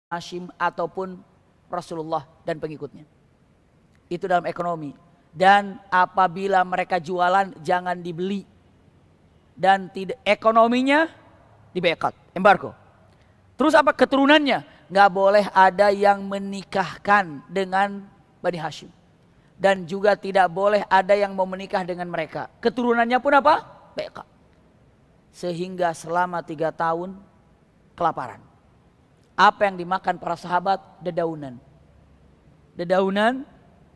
Hashim ataupun Rasulullah dan pengikutnya. Itu dalam ekonomi. Dan apabila mereka jualan jangan dibeli. Dan tidak, ekonominya di-boycott, embargo. Terus apa keturunannya? Nggak boleh ada yang menikahkan dengan Bani Hashim. Dan juga tidak boleh ada yang mau menikah dengan mereka. Keturunannya pun apa? Boycott. Sehingga selama 3 tahun kelaparan. Apa yang dimakan para sahabat? Dedaunan. Dedaunan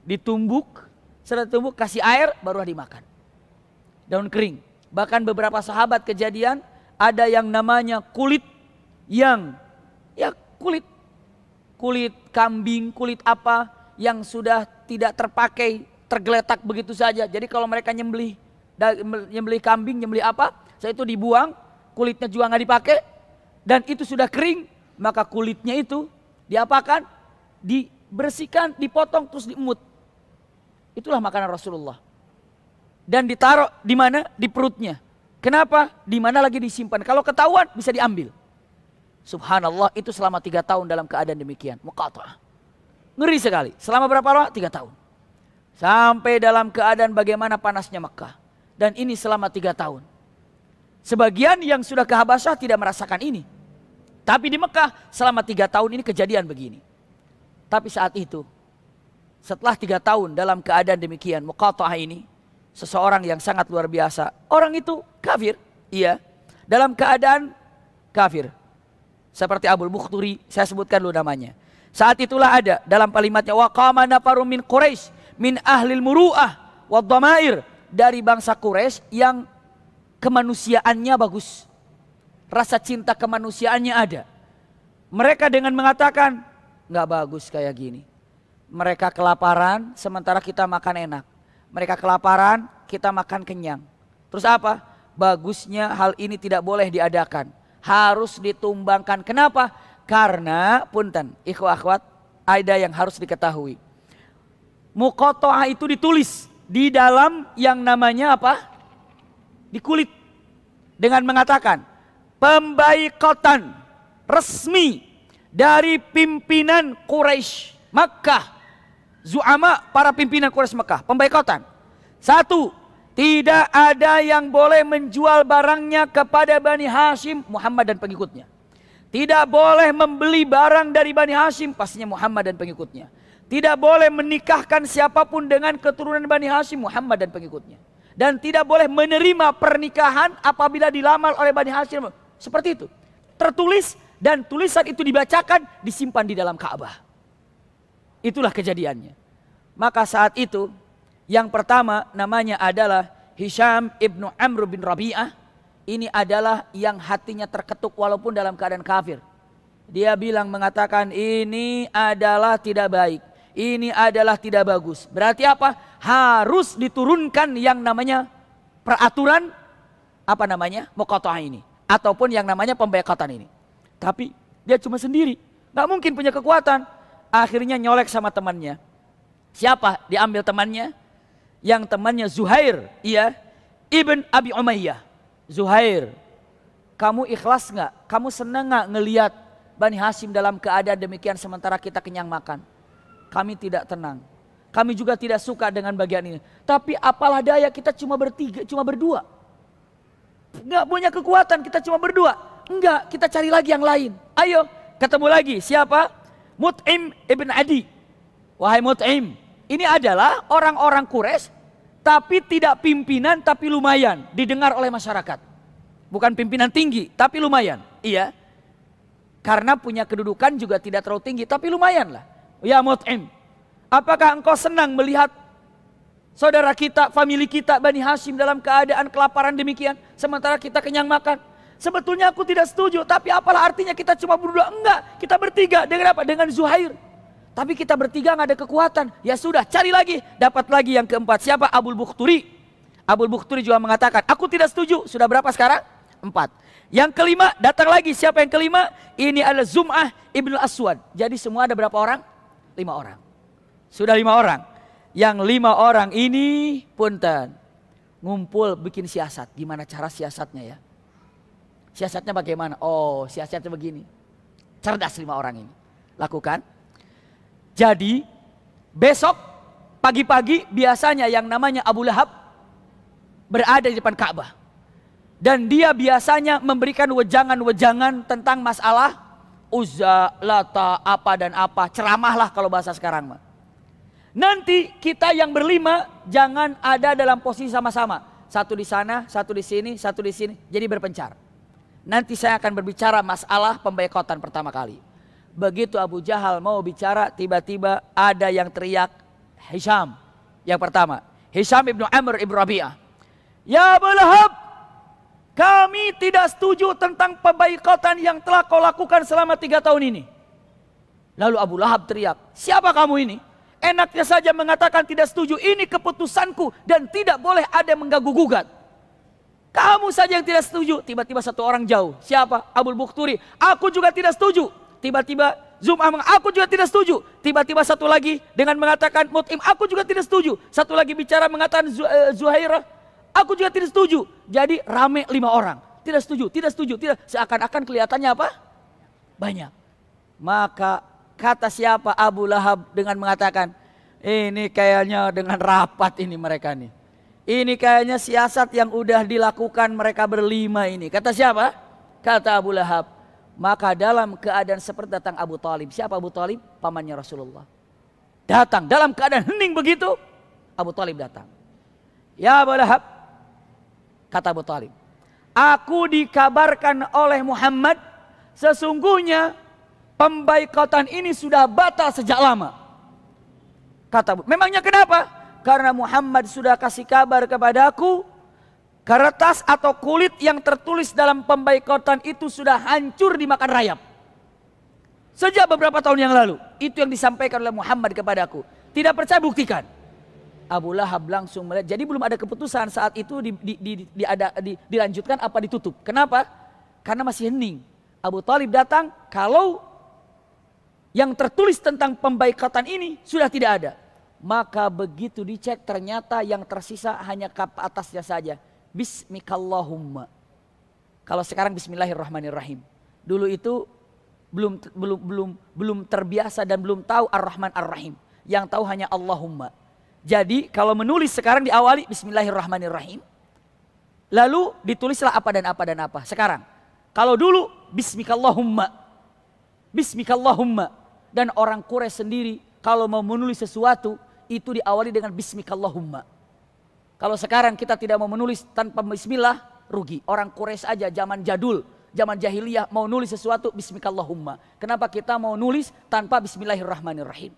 ditumbuk, setelah ditumbuk kasih air barulah dimakan. Daun kering. Bahkan beberapa sahabat kejadian ada yang namanya kulit yang kulit kambing, kulit apa yang sudah tidak terpakai, tergeletak begitu saja. Jadi kalau mereka nyembelih kambing, nyembelih apa, setelah itu dibuang, kulitnya juga nggak dipakai dan itu sudah kering. Maka kulitnya itu diapakan? Dibersihkan, dipotong terus diemut. Itulah makanan Rasulullah. Dan ditaruh di mana? Di perutnya. Kenapa? Di mana lagi disimpan? Kalau ketahuan bisa diambil. Subhanallah, itu selama 3 tahun dalam keadaan demikian. Muqata'ah. Ngeri sekali. Selama berapa lama? 3 tahun. Sampai dalam keadaan bagaimana panasnya Mekah. Dan ini selama 3 tahun. Sebagian yang sudah ke Habasyah tidak merasakan ini. Tapi di Mekah selama 3 tahun ini kejadian begini. Tapi saat itu, setelah 3 tahun dalam keadaan demikian, muqata'ah ini, seseorang yang sangat luar biasa. Orang itu kafir, iya. Dalam keadaan kafir. Seperti Abul Bukhturi, saya sebutkan dulu namanya. Saat itulah ada dalam kalimatnya, wa qama nafarun min Quraisy min ahlil muru'ah wad dhamair, dari bangsa Quraisy yang kemanusiaannya bagus. Rasa cinta kemanusiaannya ada. Mereka dengan mengatakan, nggak bagus kayak gini. Mereka kelaparan, sementara kita makan enak. Mereka kelaparan, kita makan kenyang. Terus apa? Bagusnya hal ini tidak boleh diadakan. Harus ditumbangkan. Kenapa? Karena, punten, ikhwah akhwat, ada yang harus diketahui. Muqata'ah itu ditulis di dalam yang namanya apa? Di kulit. Dengan mengatakan, pembaikotan resmi dari pimpinan Quraisy Makkah, zu'ama para pimpinan Quraisy Makkah, pembaikotan. 1, tidak ada yang boleh menjual barangnya kepada Bani Hashim, Muhammad dan pengikutnya. Tidak boleh membeli barang dari Bani Hashim, pastinya Muhammad dan pengikutnya. Tidak boleh menikahkan siapapun dengan keturunan Bani Hashim, Muhammad dan pengikutnya. Dan tidak boleh menerima pernikahan apabila dilamar oleh Bani Hashim. Seperti itu. Tertulis dan tulisan itu dibacakan, disimpan di dalam Ka'bah. Itulah kejadiannya. Maka saat itu yang pertama namanya adalah Hisham ibnu Amr bin Rabi'ah. Ini adalah yang hatinya terketuk walaupun dalam keadaan kafir. Dia bilang mengatakan ini adalah tidak baik. Ini adalah tidak bagus. Berarti apa? Harus diturunkan yang namanya peraturan apa namanya? Muqata'ah ini. Ataupun yang namanya pembaikatan ini. Tapi dia cuma sendiri, nggak mungkin punya kekuatan. Akhirnya nyolek sama temannya. Siapa diambil temannya? Yang temannya Zuhair, iya, Ibn Abi Umayyah. Zuhair, kamu ikhlas nggak? Kamu senang nggak ngelihat Bani Hashim dalam keadaan demikian sementara kita kenyang makan? Kami tidak tenang. Kami juga tidak suka dengan bagian ini. Tapi apalah daya, kita cuma bertiga, cuma berdua. Enggak punya kekuatan, kita cuma berdua. Enggak, kita cari lagi yang lain. Ayo, ketemu lagi. Siapa? Mut'im ibn Adi. Wahai Mut'im, ini adalah orang-orang Quraisy, tapi tidak pimpinan, tapi lumayan didengar oleh masyarakat. Bukan pimpinan tinggi, tapi lumayan. Iya. Karena punya kedudukan juga tidak terlalu tinggi, tapi lumayan lah. Ya Mut'im, apakah engkau senang melihat saudara kita, famili kita, Bani Hashim dalam keadaan kelaparan demikian, sementara kita kenyang makan? Sebetulnya aku tidak setuju, tapi apalah artinya kita cuma berdua? Enggak, kita bertiga. Dengan apa? Dengan Zuhair. Tapi kita bertiga nggak ada kekuatan. Ya sudah, cari lagi. Dapat lagi yang keempat. Siapa? Abul Bukhturi. Abul Bukhturi juga mengatakan, aku tidak setuju. Sudah berapa sekarang? 4. Yang kelima, datang lagi. Siapa yang kelima? Ini adalah Zum'ah ibn Aswad. Jadi semua ada berapa orang? 5 orang. Sudah 5 orang. Yang 5 orang ini punten ngumpul bikin siasat. Gimana cara siasatnya ya? Siasatnya bagaimana? Oh, siasatnya begini. Cerdas 5 orang ini. lakukan. Jadi besok pagi-pagi biasanya yang namanya Abu Lahab berada di depan Ka'bah. Dan dia biasanya memberikan wejangan-wejangan tentang masalah Uzza, Lata, apa dan apa. Ceramahlah kalau bahasa sekarang. Nanti kita yang berlima jangan ada dalam posisi sama-sama. Satu di sana, satu di sini, satu di sini. Jadi berpencar. Nanti saya akan berbicara masalah pemboikotan pertama kali. Begitu Abu Jahal mau bicara, tiba-tiba ada yang teriak, Hisham. Yang pertama, Hisham ibnu Amr ibnu Rabi'ah. Ya Abu Lahab, kami tidak setuju tentang pemboikotan yang telah kau lakukan selama 3 tahun ini. Lalu Abu Lahab teriak, siapa kamu ini? Enaknya saja mengatakan tidak setuju, ini keputusanku dan tidak boleh ada yang mengganggu-gugat. Kamu saja yang tidak setuju. Tiba-tiba satu orang jauh, siapa? Abul Bukhturi. Aku juga tidak setuju. Tiba-tiba Zum'ah mengatakan, aku juga tidak setuju. Tiba-tiba satu lagi dengan mengatakan Mut'im, aku juga tidak setuju. Satu lagi bicara mengatakan Zuhairah, aku juga tidak setuju. Jadi rame 5 orang. Tidak setuju, tidak setuju, tidak. Seakan-akan kelihatannya apa? Banyak. Maka kata siapa? Abu Lahab dengan mengatakan, ini kayaknya dengan rapat ini mereka nih. Ini kayaknya siasat yang udah dilakukan mereka berlima ini. Kata siapa? Kata Abu Lahab. Maka dalam keadaan seperti datang Abu Talib. Siapa Abu Talib? Pamannya Rasulullah. Datang dalam keadaan hening begitu. Abu Talib datang. Ya Abu Lahab, kata Abu Talib, aku dikabarkan oleh Muhammad sesungguhnya pemboikotan ini sudah batal sejak lama. Kata Abu, memangnya kenapa? Karena Muhammad sudah kasih kabar kepadaku, kertas atau kulit yang tertulis dalam pemboikotan itu sudah hancur dimakan rayap. Sejak beberapa tahun yang lalu. Itu yang disampaikan oleh Muhammad kepadaku. Tidak percaya, buktikan. Abu Lahab langsung melihat. Jadi belum ada keputusan saat itu dilanjutkan apa ditutup. Kenapa? Karena masih hening. Abu Talib datang, kalau yang tertulis tentang pemboikotan ini sudah tidak ada. Maka begitu dicek ternyata yang tersisa hanya kap atasnya saja. Bismikallahumma. Kalau sekarang Bismillahirrahmanirrahim. Dulu itu belum terbiasa dan belum tahu Ar-Rahman Ar-Rahim. Yang tahu hanya Allahumma. Jadi kalau menulis sekarang diawali Bismillahirrahmanirrahim. Lalu ditulislah apa dan apa dan apa. Sekarang kalau dulu Bismikallahumma. Bismikallahumma. Dan orang Quraisy sendiri kalau mau menulis sesuatu itu diawali dengan Bismikallahumma. Kalau sekarang kita tidak mau menulis tanpa bismillah, rugi. Orang Quraisy aja zaman jadul, zaman jahiliyah mau nulis sesuatu bismikallahumma. Kenapa kita mau nulis tanpa bismillahirrahmanirrahim?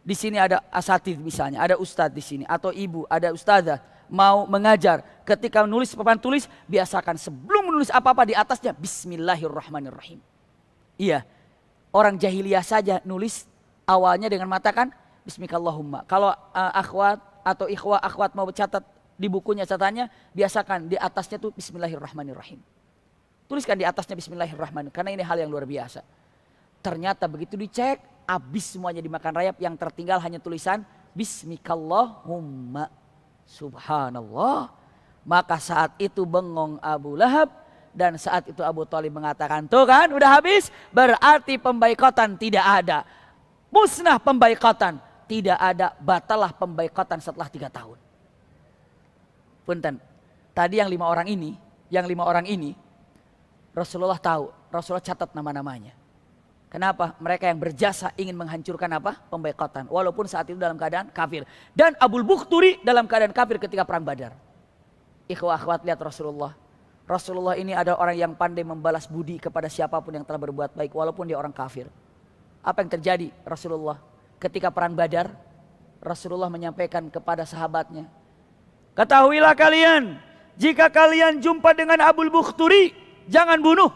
Di sini ada asatidz misalnya, ada ustadz di sini atau ibu, ada ustazah mau mengajar. Ketika menulis papan tulis, biasakan sebelum menulis apa-apa di atasnya bismillahirrahmanirrahim. Iya. Orang jahiliyah saja nulis awalnya dengan mengatakan bismikallahumma. Kalau akhwat atau ikhwah akhwat mau catat di bukunya catatannya, biasakan di atasnya tuh bismillahirrahmanirrahim. Tuliskan di atasnya bismillahirrahmanirrahim karena ini hal yang luar biasa. Ternyata begitu dicek habis semuanya dimakan rayap, yang tertinggal hanya tulisan bismikallahumma. Subhanallah. Maka saat itu bengong Abu Lahab dan saat itu Abu Talib mengatakan, tuh kan udah habis, berarti pemboikotan tidak ada. Musnah pemboikotan. Tidak ada, batalah pemboikotan setelah 3 tahun. Punten, tadi yang 5 orang ini, Rasulullah tahu, Rasulullah catat nama-namanya. Kenapa? Mereka yang berjasa ingin menghancurkan apa? Pemboikotan. Walaupun saat itu dalam keadaan kafir. Dan Abul Bukhturi dalam keadaan kafir ketika perang Badar. Ikhwah akhwat, lihat Rasulullah. Rasulullah ini adalah orang yang pandai membalas budi kepada siapapun yang telah berbuat baik walaupun dia orang kafir. Apa yang terjadi Rasulullah? Ketika perang Badar, Rasulullah menyampaikan kepada sahabatnya, ketahuilah kalian, jika kalian jumpa dengan Abul Bukhturi, jangan bunuh.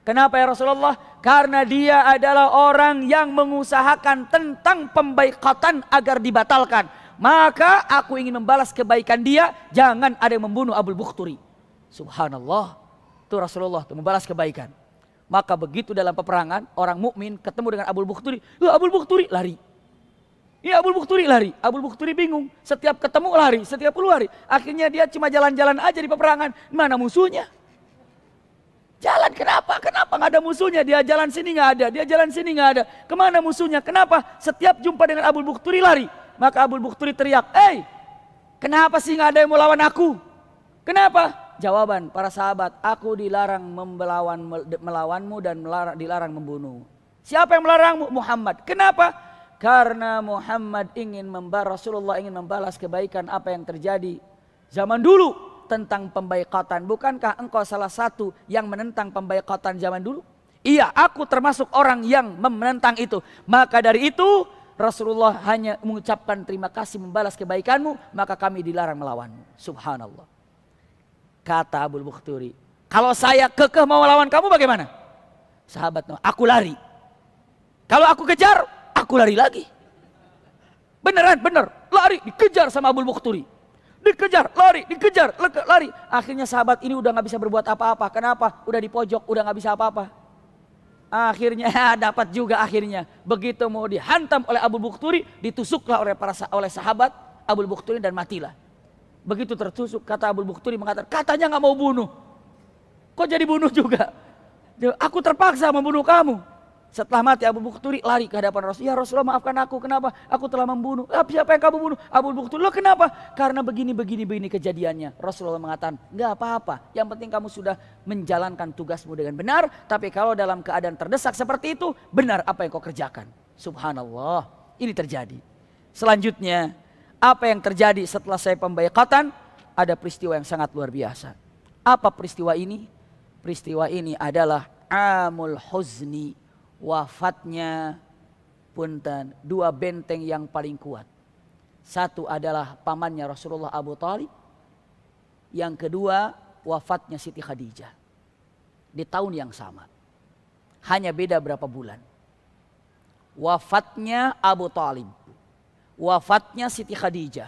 Kenapa ya Rasulullah? Karena dia adalah orang yang mengusahakan tentang pemboikotan agar dibatalkan. Maka aku ingin membalas kebaikan dia, jangan ada yang membunuh Abul Bukhturi. Subhanallah, itu Rasulullah itu membalas kebaikan. Maka begitu dalam peperangan, orang mukmin ketemu dengan Abul Bukhturi, Abul Bukhturi lari. Ya Abul Bukhturi lari. Abul Bukhturi bingung, setiap ketemu lari, setiap keluar lari. Akhirnya dia cuma jalan-jalan aja di peperangan. Mana musuhnya? Jalan kenapa? Kenapa nggak ada musuhnya? Dia jalan sini nggak ada, dia jalan sini nggak ada. Kemana musuhnya? Kenapa? Setiap jumpa dengan Abul Bukhturi lari. Maka Abul Bukhturi teriak, kenapa sih nggak ada yang mau lawan aku? Kenapa? Jawaban para sahabat, aku dilarang melawanmu dan dilarang membunuh. Siapa yang melarangmu? Muhammad. Kenapa? Karena Muhammad Rasulullah ingin membalas kebaikan apa yang terjadi zaman dulu tentang pembaikatan. Bukankah engkau salah satu yang menentang pembaikatan zaman dulu? Iya, aku termasuk orang yang menentang itu. Maka dari itu Rasulullah hanya mengucapkan terima kasih membalas kebaikanmu, maka kami dilarang melawanmu. Subhanallah. Kata Abul Bukhturi, kalau saya kekeh mau melawan kamu bagaimana? Sahabat, aku lari. Kalau aku kejar, aku lari lagi. Beneran, bener. Lari, dikejar sama Abul Bukhturi. Dikejar, lari, dikejar, lari. Akhirnya sahabat ini udah gak bisa berbuat apa-apa. Kenapa? Udah di pojok, udah gak bisa apa-apa. Akhirnya dapat juga akhirnya. Begitu mau dihantam oleh Abul Bukhturi, ditusuklah oleh sahabat Abul Bukhturi dan matilah. Begitu tertusuk, kata Abul Bukhturi mengatakan, katanya gak mau bunuh. Kok jadi bunuh juga? Aku terpaksa membunuh kamu. Setelah mati Abul Bukhturi lari ke hadapan Rasul. Ya Rasulullah, maafkan aku. Kenapa? Aku telah membunuh. Siapa yang kamu bunuh? Abul Bukhturi. Loh kenapa? Karena begini kejadiannya. Rasulullah mengatakan, enggak apa-apa. Yang penting kamu sudah menjalankan tugasmu dengan benar. Tapi kalau dalam keadaan terdesak seperti itu, benar apa yang kau kerjakan. Subhanallah. Ini terjadi. Selanjutnya, apa yang terjadi setelah saya pembaikatan? Ada peristiwa yang sangat luar biasa. Apa peristiwa ini? Peristiwa ini adalah Amul Huzni. Wafatnya dua benteng yang paling kuat. Satu adalah pamannya Rasulullah Abu Talib. Yang kedua wafatnya Siti Khadijah. Di tahun yang sama. Hanya beda berapa bulan. Wafatnya Abu Talib. Wafatnya Siti Khadijah.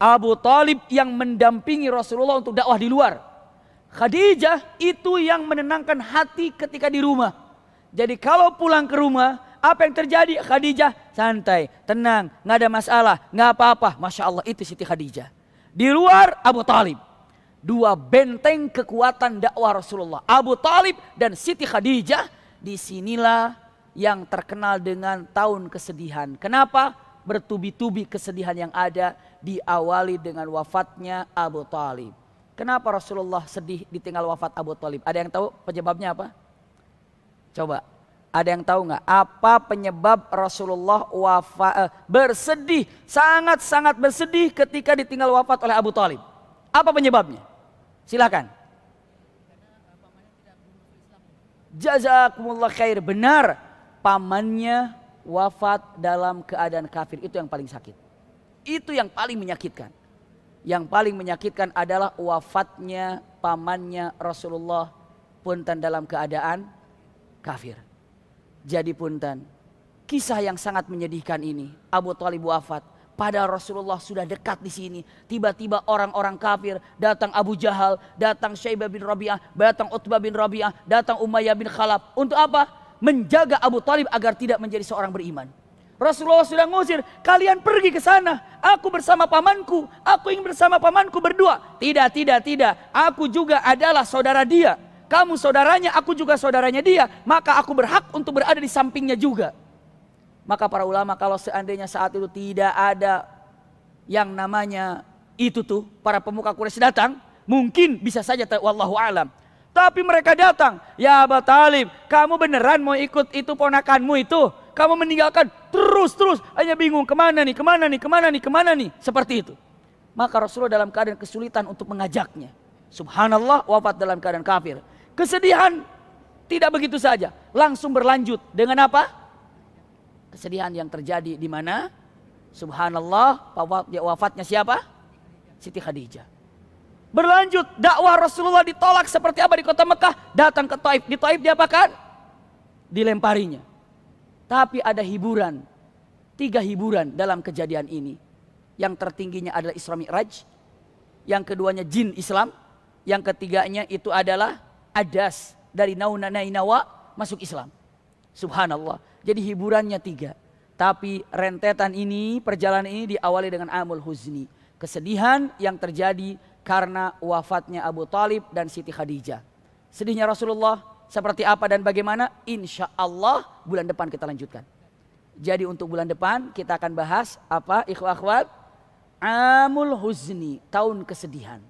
Abu Talib yang mendampingi Rasulullah untuk dakwah di luar. Khadijah itu yang menenangkan hati ketika di rumah. Jadi kalau pulang ke rumah, apa yang terjadi? Khadijah santai, tenang, nggak ada masalah, nggak apa-apa. Masya Allah, itu Siti Khadijah. Di luar Abu Talib. Dua benteng kekuatan dakwah Rasulullah. Abu Talib dan Siti Khadijah. Disinilah yang terkenal dengan tahun kesedihan. Kenapa? Bertubi-tubi kesedihan yang ada diawali dengan wafatnya Abu Talib. Kenapa Rasulullah sedih ditinggal wafat Abu Talib? Ada yang tahu penyebabnya apa? Coba, ada yang tahu nggak apa penyebab Rasulullah bersedih, sangat-sangat bersedih ketika ditinggal wafat oleh Abu Talib? Apa penyebabnya? Silakan. Jazakumullah khair. Benar, pamannya wafat dalam keadaan kafir. Itu yang paling sakit. Itu yang paling menyakitkan. Yang paling menyakitkan adalah wafatnya pamannya Rasulullah punten dalam keadaan kafir. Jadi punten, kisah yang sangat menyedihkan ini. Abu Talib wafat, padahal Rasulullah sudah dekat di sini. Tiba-tiba orang-orang kafir datang, Abu Jahal, datang Syaibah bin Rabi'ah, datang Utbah bin Rabi'ah, datang Umayyah bin Khalaf. Untuk apa? Menjaga Abu Talib agar tidak menjadi seorang beriman. Rasulullah sudah ngusir, kalian pergi ke sana. Aku bersama pamanku, aku ingin bersama pamanku berdua. Tidak. Aku juga adalah saudara dia. Kamu saudaranya, aku juga saudaranya dia. Maka aku berhak untuk berada di sampingnya juga. Maka para ulama, kalau seandainya saat itu tidak ada yang namanya itu tuh, para pemuka Quraisy datang, mungkin bisa saja, wallahu alam. Tapi mereka datang, ya Abu Talib, kamu beneran mau ikut itu ponakanmu itu? Kamu meninggalkan terus, hanya bingung kemana nih, seperti itu. Maka Rasulullah dalam keadaan kesulitan untuk mengajaknya. Subhanallah, wafat dalam keadaan kafir. Kesedihan tidak begitu saja, langsung berlanjut dengan apa? Kesedihan yang terjadi di mana? Subhanallah, wafatnya siapa? Siti Khadijah. Berlanjut, dakwah Rasulullah ditolak seperti apa di kota Mekah? Datang ke Taif, di Taif diapakan? Dilemparinya. Tapi ada hiburan, 3 hiburan dalam kejadian ini. Yang tertingginya adalah Isra Mi'raj, yang keduanya jin Islam, yang ketiganya itu adalah Adas dari Nainawa masuk Islam. Subhanallah. Jadi hiburannya 3. Tapi rentetan ini, perjalanan ini diawali dengan Amul Huzni. Kesedihan yang terjadi karena wafatnya Abu Talib dan Siti Khadijah. sedihnya Rasulullah seperti apa dan bagaimana, insya Allah bulan depan kita lanjutkan. Jadi untuk bulan depan kita akan bahas apa ikhwah akhwat? Amul huzni, tahun kesedihan.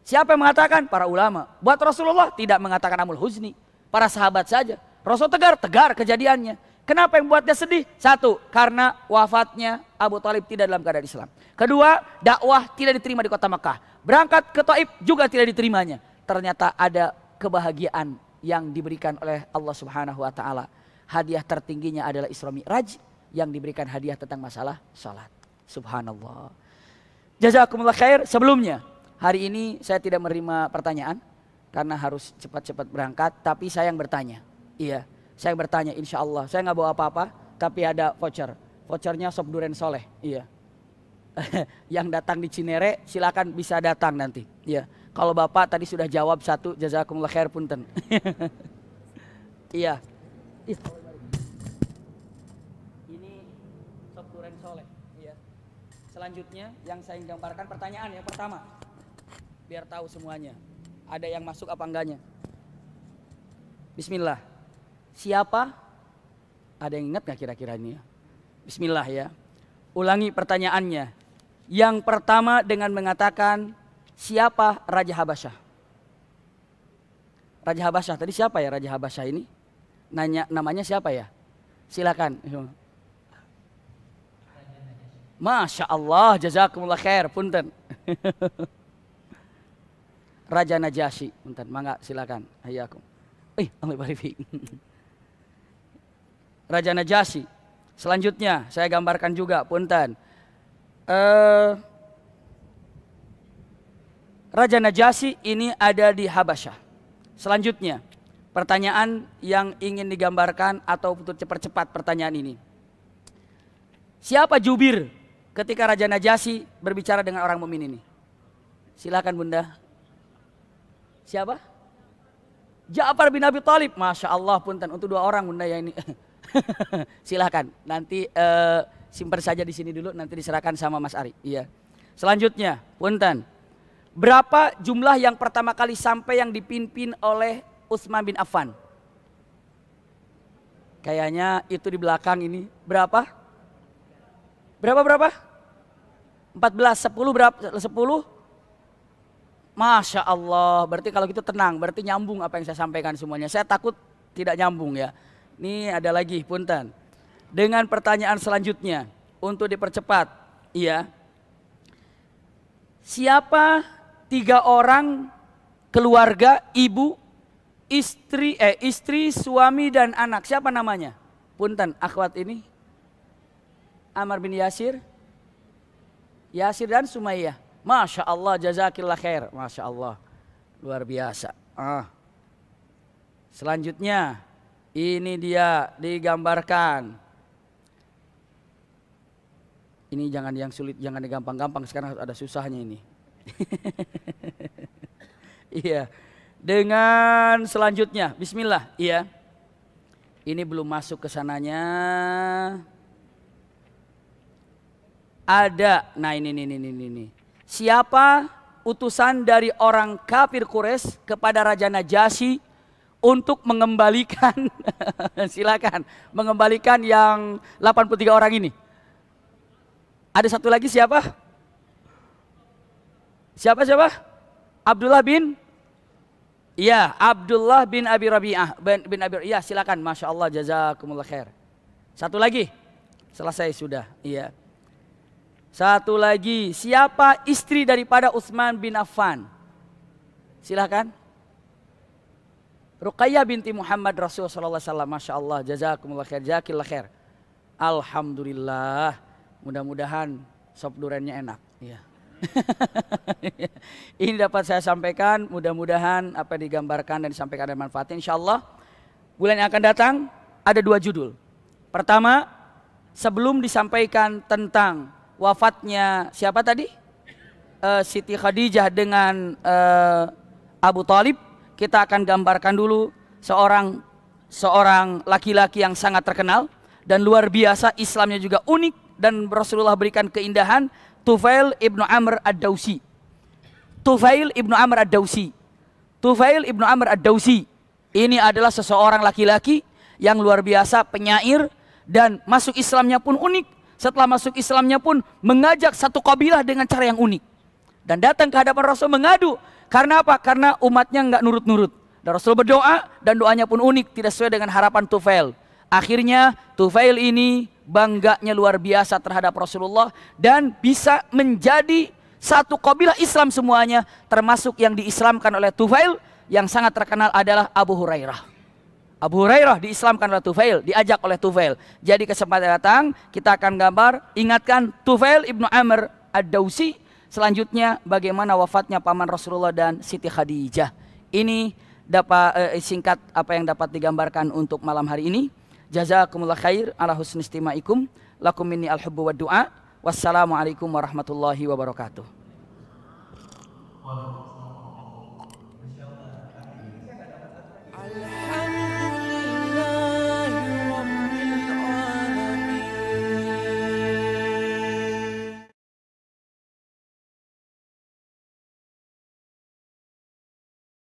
Siapa yang mengatakan? Para ulama. Buat Rasulullah tidak mengatakan amul huzni, para sahabat saja. Rasul tegar kejadiannya. Kenapa yang buat dia sedih? Satu, karena wafatnya Abu Thalib tidak dalam keadaan Islam. Kedua, dakwah tidak diterima di kota Mekah. Berangkat ke Taif juga tidak diterimanya. Ternyata ada kebahagiaan yang diberikan oleh Allah Subhanahu wa taala. Hadiah tertingginya adalah Isra Mi'raj yang diberikan hadiah tentang masalah salat. Subhanallah. Jazakumullah khair. Sebelumnya, hari ini saya tidak menerima pertanyaan karena harus cepat-cepat berangkat, tapi saya yang bertanya. Iya. Saya bertanya, insya Allah. Saya nggak bawa apa-apa, tapi ada voucher. Vouchernya sop duren soleh. Iya. Yang datang di Cinere, silakan bisa datang nanti. Iya. Kalau bapak tadi sudah jawab satu, jazakumullah khair punten. Iya. Ini sop duren soleh. Iya. Selanjutnya yang saya gambarkan pertanyaan yang pertama, biar tahu semuanya. Ada yang masuk apa enggaknya? Bismillah. Siapa? Ada yang ingat gak kira-kira ini ya? Bismillah ya. Ulangi pertanyaannya. Yang pertama dengan mengatakan siapa Raja Habasyah? Raja Habasyah tadi siapa ya Raja Habasyah ini? Nanya namanya siapa ya? Silakan. Masya Allah, jazakumullah khair, punten. Raja Najasyi, punten, mangga silakan. Hayyakum. Allah barik. Raja Najasyi. Selanjutnya saya gambarkan juga, punten. Raja Najasyi ini ada di Habasyah. Selanjutnya, pertanyaan yang ingin digambarkan atau untuk cepat-cepat pertanyaan ini. Siapa jubir ketika Raja Najasyi berbicara dengan orang mukmin ini? Silakan Bunda. Siapa? Ja'far bin Abi Thalib. Masya Allah punten, untuk 2 orang Bunda ya ini. Silakan, nanti simpan saja di sini dulu, nanti diserahkan sama Mas Ari. Iya. Selanjutnya, punten. Berapa jumlah yang pertama kali sampai yang dipimpin oleh Utsman bin Affan? Kayaknya itu di belakang ini. Berapa? Berapa? 14, 10 berapa? 10? Masya Allah, berarti kalau gitu tenang, berarti nyambung apa yang saya sampaikan semuanya. Saya takut tidak nyambung ya. Ini ada lagi, punten. Dengan pertanyaan selanjutnya untuk dipercepat, iya. Siapa 3 orang keluarga, ibu, istri, suami dan anak? Siapa namanya? Punten, akhwat ini. Ammar bin Yasir dan Sumayyah. Masya Allah, jazakillah khair. Masya Allah, luar biasa. Selanjutnya, ini dia digambarkan. Ini jangan yang sulit, jangan digampang-gampang. Sekarang ada susahnya ini. Iya. Dengan selanjutnya, Bismillah. Iya. Ini belum masuk ke sananya. Ada. Nah ini. Siapa utusan dari orang kafir Quraisy kepada Raja Najasyi untuk mengembalikan silakan mengembalikan yang 83 orang ini? Ada satu lagi siapa? Siapa? Abdullah bin Abi Rabi'ah bin Abi. Iya, silakan. Masya Allah, jazakumullah khair. Satu lagi. Selesai sudah. Iya. Satu lagi, siapa istri daripada Utsman bin Affan? Silakan. Ruqayyah binti Muhammad Rasul sallallahu alaihi wasallam. Masya Allah, jazakumullah khair, jazakillah khair. Alhamdulillah. Mudah-mudahan sop durennya enak. Iya. Ini dapat saya sampaikan, mudah-mudahan apa yang digambarkan dan disampaikan ada manfaatnya. Insyaallah bulan yang akan datang ada 2 judul. Pertama, sebelum disampaikan tentang wafatnya siapa tadi? Siti Khadijah dengan Abu Thalib, kita akan gambarkan dulu seorang laki-laki yang sangat terkenal dan luar biasa, Islamnya juga unik dan Rasulullah berikan keindahan, Tufail ibnu Amr ad-Dawsi. Tufail ibnu Amr ad-Dausi. Ini adalah seseorang laki-laki yang luar biasa penyair dan masuk Islamnya pun unik. Setelah masuk Islamnya pun mengajak satu kabilah dengan cara yang unik. Dan datang ke hadapan Rasul mengadu. Karena apa? Karena umatnya nggak nurut-nurut. Dan Rasul berdoa dan doanya pun unik, tidak sesuai dengan harapan Tufail. Akhirnya Tufail ini bangganya luar biasa terhadap Rasulullah dan bisa menjadi satu kabilah Islam semuanya, termasuk yang diislamkan oleh Tufail. Yang sangat terkenal adalah Abu Hurairah. Abu Hurairah diislamkan oleh Tufail, diajak oleh Tufail. Jadi kesempatan datang kita akan gambar ingatkan Tufail ibnu Amr ad-Dausi. Selanjutnya bagaimana wafatnya paman Rasulullah dan Siti Khadijah. Ini dapat singkat apa yang dapat digambarkan untuk malam hari ini. Jazakumullah khair ala husni istimaikum. Lakum minni al-hubbu wa du'a. Wassalamualaikum warahmatullahi wabarakatuh.